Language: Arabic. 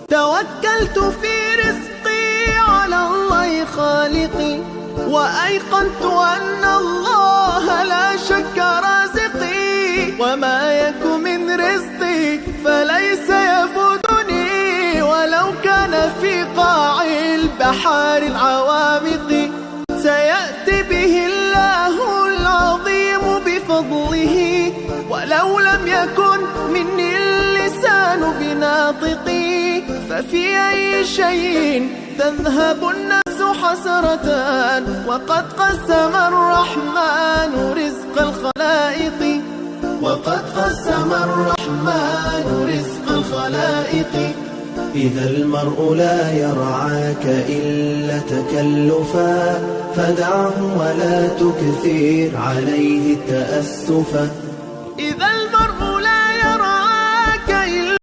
توكلت في رزقي على الله خالقي، وأيقنت أن الله لا شك رازقي، وما يك من رزقي فليس يفوتني، ولو كان في قاع البحار العوامق. سيأتي به الله العظيم بفضله، ولو لم يكن مني اللسان بناطقي. ففي أي شيء تذهب النفس حسرة، وقد قسم الرحمن رزق الخلائق، وقد قسم الرحمن رزق الخلائق. إذا المرء لا يرعاك إلا تكلفا، فدعه ولا تكثر عليه التأسفا. إذا